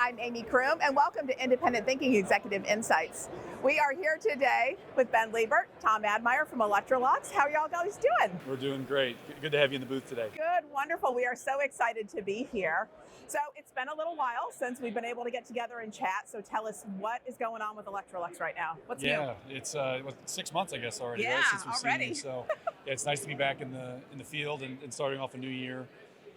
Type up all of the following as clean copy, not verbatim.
I'm Amy Kroom, and welcome to Independent Thinking Executive Insights. We are here today with Liebert, Tom Admire from Electrolux. How are y'all guys doing? We're doing great. Good to have you in the booth today. Good, wonderful. We are so excited to be here. So it's been a little while since we've been able to get together and chat. So tell us what is going on with Electrolux right now. What's new? Yeah, it's 6 months, I guess, already. Yeah, right, since we've already. seen you. So yeah, it's nice to be back in the field and starting off a new year,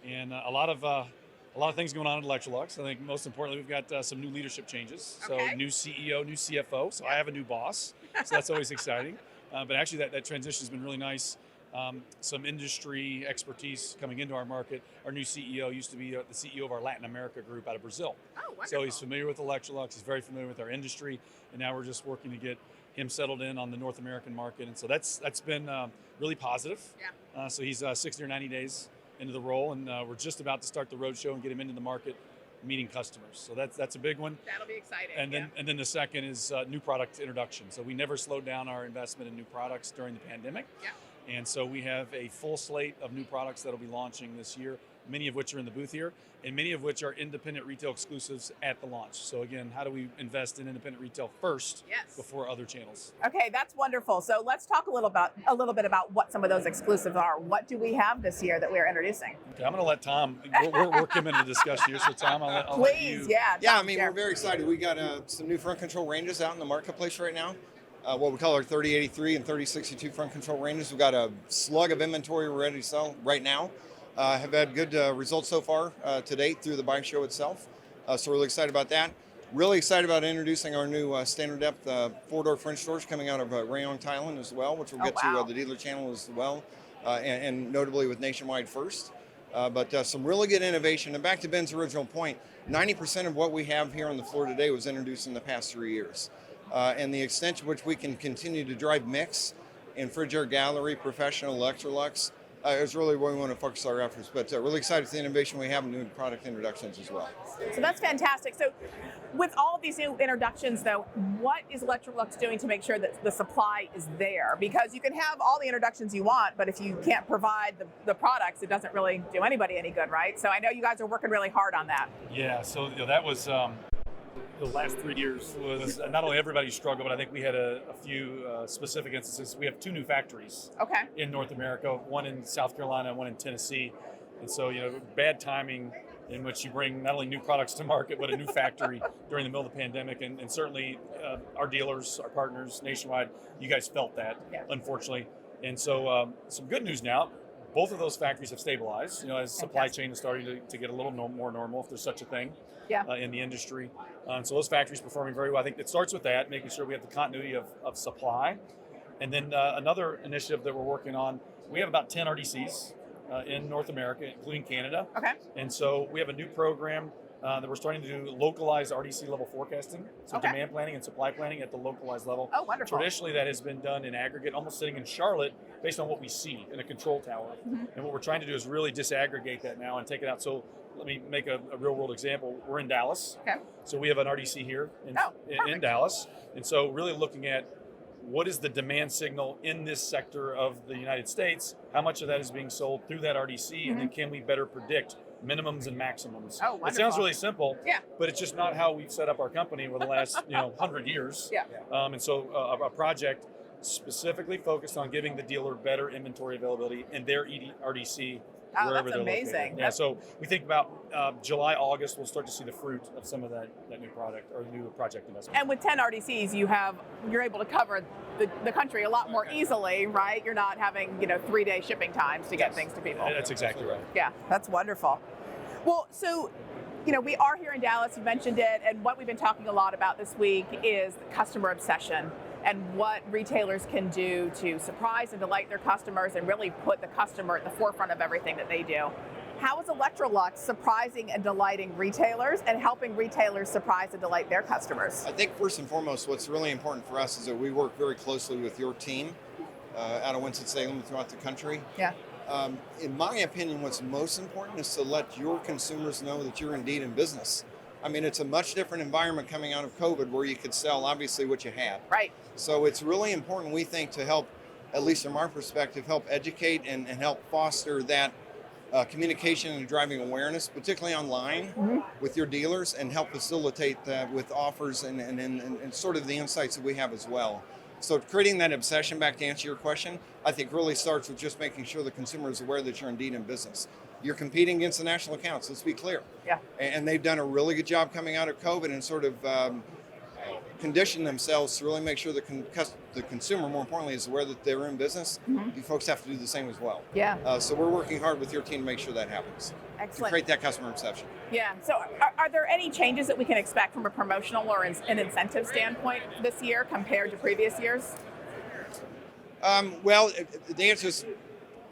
and a lot of things going on at Electrolux. I think most importantly, we've got some new leadership changes. Okay. So new CEO, new CFO. So I have a new boss. So that's always exciting. But actually, that transition has been really nice. Some industry expertise coming into our market. Our new CEO used to be the CEO of our Latin America group out of Brazil. Oh, wonderful. So he's familiar with Electrolux, he's very familiar with our industry, and now we're just working to get him settled in on the North American market. And so that's been really positive. Yeah. So he's 60 or 90 days into the role, and we're just about to start the roadshow and get him into the market, meeting customers. So that's a big one. That'll be exciting. And then the second is new product introduction. So we never slowed down our investment in new products during the pandemic. Yeah. And so we have a full slate of new products that will be launching this year, many of which are in the booth here, and many of which are independent retail exclusives at the launch. So again, how do we invest in independent retail first before other channels? Okay, that's wonderful. So let's talk a little bit about what some of those exclusives are. What do we have this year that we're introducing? Okay, I'm going to let Tom work him into the discussion here. So Tom, I'll let you. Yeah, I mean, we're very excited. We got some new front control ranges out in the marketplace right now. What we call our 3083 and 3062 front control ranges. We've got a slug of inventory we're ready to sell right now. Have had good results so far to date through the bike show itself. So we're really excited about that. Really excited about introducing our new standard depth 4-door French doors coming out of Rayong, Thailand as well, which we'll get to the dealer channel as well, and notably with Nationwide first. But some really good innovation. And back to Ben's original point, 90% of what we have here on the floor today was introduced in the past 3 years. And the extent to which we can continue to drive mix in Frigidaire Gallery, Professional, Electrolux, is really where we want to focus our efforts. But really excited for the innovation we have and new product introductions as well. So that's fantastic. So with all of these new introductions, though, what is Electrolux doing to make sure that the supply is there? Because you can have all the introductions you want, but if you can't provide the products, it doesn't really do anybody any good, right? So I know you guys are working really hard on that. Yeah, so that was... The last 3 years was not only everybody's struggle, but I think we had a few specific instances. We have 2 new factories in North America, one in South Carolina and one in Tennessee. And so, bad timing in which you bring not only new products to market, but a new factory during the middle of the pandemic. And certainly our dealers, our partners nationwide, you guys felt that, unfortunately. And so some good news now. Both of those factories have stabilized, as supply chain is starting to get a little more normal, if there's such a thing, in the industry. So those factories performing very well. I think it starts with that, making sure we have the continuity of supply. And then another initiative that we're working on, we have about 10 RDCs in North America, including Canada. Okay. And so we have a new program that we're starting to do localized RDC level forecasting, so demand planning and supply planning at the localized level. Oh, wonderful. Traditionally, that has been done in aggregate, almost sitting in Charlotte, based on what we see in a control tower. Mm-hmm. And what we're trying to do is really disaggregate that now and take it out. So let me make a real world example. We're in Dallas. Okay. So we have an RDC here in Dallas. And so really looking at what is the demand signal in this sector of the United States, how much of that is being sold through that RDC, and then can we better predict minimums and maximums? Oh, wonderful. It sounds really simple, but it's just not how we've set up our company over the last 100 years. Yeah. And so a project specifically focused on giving the dealer better inventory availability in their RDC. Oh, wherever that's they're amazing. Located. Yeah, so we think about July, August, we'll start to see the fruit of some of that new product or new project investment. And with 10 RDCs, you're able to cover the country a lot more easily, right? You're not having 3-day shipping times to get things to people. That's exactly right. Yeah, that's wonderful. Well, so we are here in Dallas, you mentioned it, and what we've been talking a lot about this week is customer obsession and what retailers can do to surprise and delight their customers and really put the customer at the forefront of everything that they do. How is Electrolux surprising and delighting retailers and helping retailers surprise and delight their customers? I think first and foremost, what's really important for us is that we work very closely with your team out of Winston-Salem throughout the country. Yeah. In my opinion, what's most important is to let your consumers know that you're indeed in business. I mean, it's a much different environment coming out of COVID where you could sell, obviously, what you had. Right. So it's really important, we think, to help, at least from our perspective, help educate and help foster that communication and driving awareness, particularly online with your dealers, and help facilitate that with offers and sort of the insights that we have as well. So creating that obsession, back to answer your question, I think really starts with just making sure the consumer is aware that you're indeed in business. You're competing against the national accounts, let's be clear. Yeah. And they've done a really good job coming out of COVID and sort of condition themselves to really make sure the consumer, more importantly, is aware that they're in business. You folks have to do the same as well. Yeah. So we're working hard with your team to make sure that happens. Excellent. To create that customer obsession. Yeah. So are there any changes that we can expect from a promotional or an incentive standpoint this year compared to previous years? Well, the answer is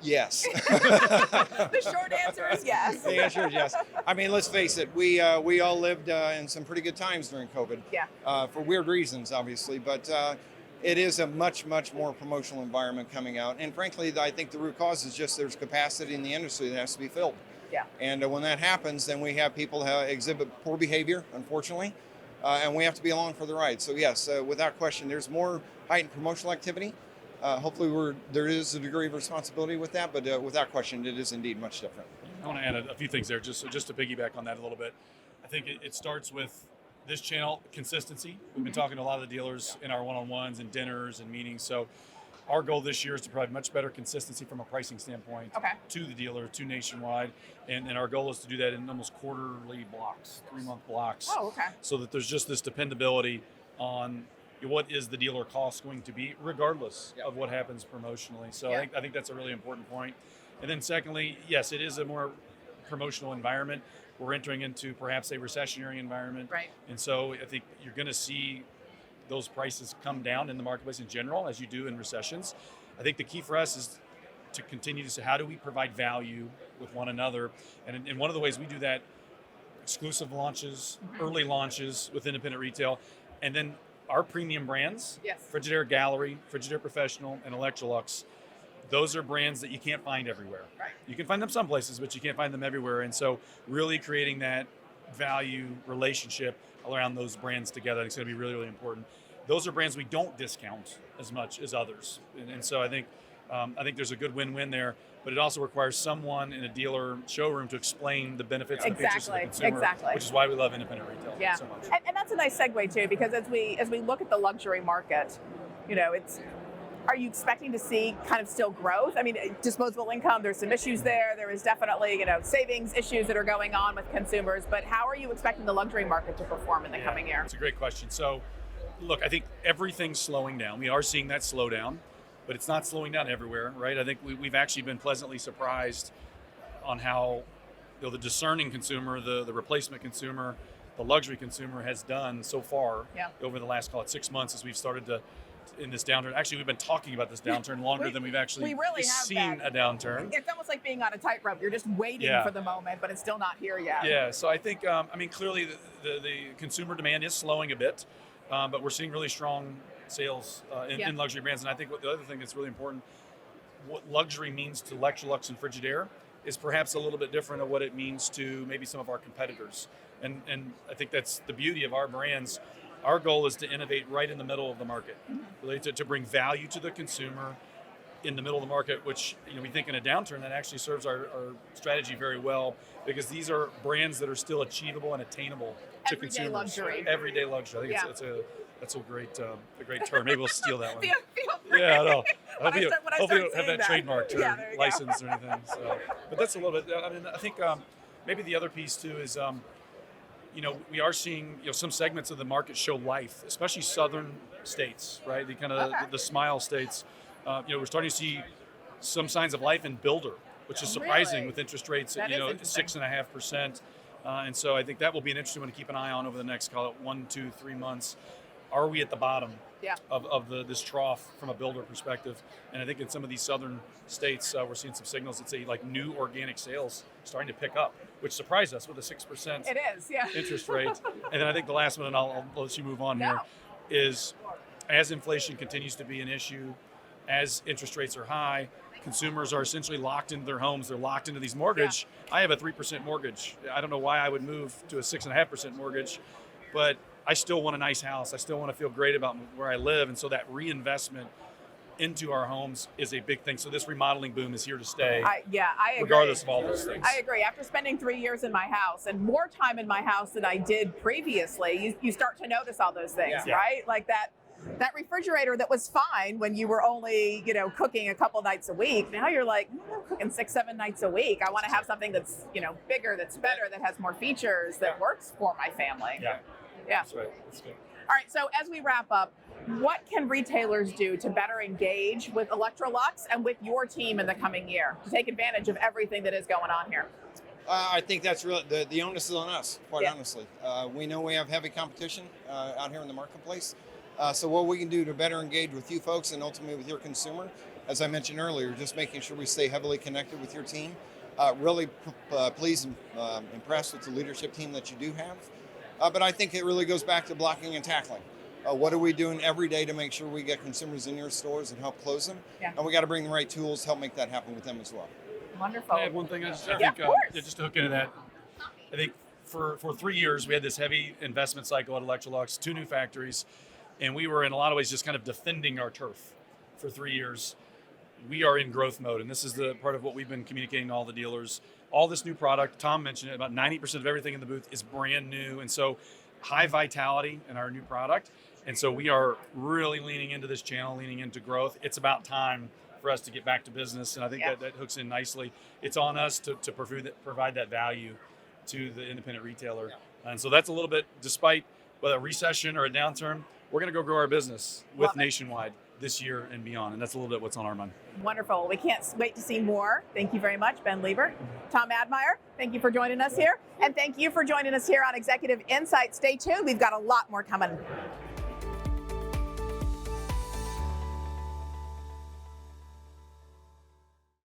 yes. The short answer is yes. The answer is yes. I mean, let's face it, we all lived in some pretty good times during COVID. Yeah. For weird reasons, obviously, but it is a much more promotional environment coming out. And frankly, I think the root cause is just there's capacity in the industry that has to be filled. Yeah. And when that happens, then we have people exhibit poor behavior, unfortunately, and we have to be along for the ride. So yes, without question, there's more heightened promotional activity. Hopefully there is a degree of responsibility with that, but without question, it is indeed much different. I want to add a few things there, just to piggyback on that a little bit. I think it starts with this channel, consistency. We've been talking to a lot of the dealers in our one-on-ones and dinners and meetings. So our goal this year is to provide much better consistency from a pricing standpoint to the dealer, to nationwide. And our goal is to do that in almost quarterly blocks, 3-month blocks. Oh, okay. So that there's just this dependability on what is the dealer cost going to be, regardless of what happens promotionally. So I think that's a really important point. And then secondly, yes, it is a more promotional environment. We're entering into perhaps a recessionary environment. Right. And so I think you're going to see those prices come down in the marketplace in general, as you do in recessions. I think the key for us is to continue to say, how do we provide value with one another? And one of the ways we do that, exclusive launches, early launches with independent retail, and then our premium brands, Frigidaire Gallery, Frigidaire Professional, and Electrolux, those are brands that you can't find everywhere. Right. You can find them some places, but you can't find them everywhere. And so really creating that value relationship around those brands together, I think is going to be really, really important. Those are brands we don't discount as much as others. And so I think there's a good win-win there, but it also requires someone in a dealer showroom to explain the benefits and features to the consumer, which is why we love independent retail so much. And that's a nice segue too, because as we look at the luxury market, are you expecting to see kind of still growth? I mean, disposable income, there's some issues there. There is definitely, savings issues that are going on with consumers, but how are you expecting the luxury market to perform in the coming year? It's a great question. So, look, I think everything's slowing down. We are seeing that slow down, but it's not slowing down everywhere, right? I think we've actually been pleasantly surprised on how the discerning consumer, the replacement consumer, the luxury consumer has done so far over the last, call it 6 months, as we've started to in this downturn. Actually, we've been talking about this downturn longer than we've actually seen a downturn. It's almost like being on a tightrope. You're just waiting for the moment, but it's still not here yet. Yeah, so I think, clearly the consumer demand is slowing a bit, but we're seeing really strong sales in luxury brands. And I think the other thing that's really important, what luxury means to Electrolux and Frigidaire is perhaps a little bit different of what it means to maybe some of our competitors. And I think that's the beauty of our brands. Our goal is to innovate right in the middle of the market, really to bring value to the consumer in the middle of the market, which we think in a downturn that actually serves our strategy very well, because these are brands that are still achievable and attainable to consumers. Luxury. Everyday luxury. I think that's a great term. Maybe we'll steal that one. Feel free. Yeah, I know. Hopefully you don't have that trademarked or licensed or anything. So, but that's a little bit. I think maybe the other piece too is. We are seeing some segments of the market show life, especially southern states, right? The smile states. We're starting to see some signs of life in builder, which is surprising with interest rates at 6.5%. And so I think that will be an interesting one to keep an eye on over the next, call it 1, 2, 3 months. Are we at the bottom of this trough from a builder perspective? And I think in some of these southern states, we're seeing some signals that say like new organic sales starting to pick up, which surprised us with a 6% interest rate. And then I think the last one, and I'll let you move on here, is as inflation continues to be an issue, as interest rates are high, consumers are essentially locked into their homes. They're locked into these mortgage. I have a 3% mortgage. I don't know why I would move to a 6.5% mortgage, but I still want a nice house. I still want to feel great about where I live. And so that reinvestment into our homes is a big thing. So this remodeling boom is here to stay. I agree. Regardless of all those things. I agree. After spending 3 years in my house and more time in my house than I did previously, you start to notice all those things, right? Like that refrigerator that was fine when you were only, cooking a couple nights a week. Now you're like, I'm cooking 6-7 nights a week. I want to have something that's, bigger, that's better, that has more features, that works for my family. Yeah. That's right. That's good. All right. So as we wrap up, what can retailers do to better engage with Electrolux and with your team in the coming year to take advantage of everything that is going on here? I think that's really the onus is on us, quite honestly. We know we have heavy competition out here in the marketplace. So what we can do to better engage with you folks and ultimately with your consumer, as I mentioned earlier, just making sure we stay heavily connected with your team. Really pleased and impressed with the leadership team that you do have. But I think it really goes back to blocking and tackling. What are we doing every day to make sure we get consumers in your stores and help close them? Yeah. And we got to bring the right tools to help make that happen with them as well. Wonderful. Can I add one thing? I think, just to hook into that, I think for 3 years we had this heavy investment cycle at Electrolux, 2 new factories, and we were in a lot of ways just kind of defending our turf for 3 years. We are in growth mode, and this is the part of what we've been communicating to all the dealers. All this new product, Tom mentioned it, about 90% of everything in the booth is brand new, and so high vitality in our new product. And so we are really leaning into this channel, leaning into growth. It's about time for us to get back to business, and I think that hooks in nicely. It's on us to provide that value to the independent retailer. And so that's a little bit, despite whether a recession or a downturn, we're going to go grow our business with Nationwide this year and beyond. And that's a little bit what's on our mind. Wonderful. We can't wait to see more. Thank you very much, Ben Liebert. Tom Admire, thank you for joining us here. And thank you for joining us here on Executive Insight. Stay tuned. We've got a lot more coming.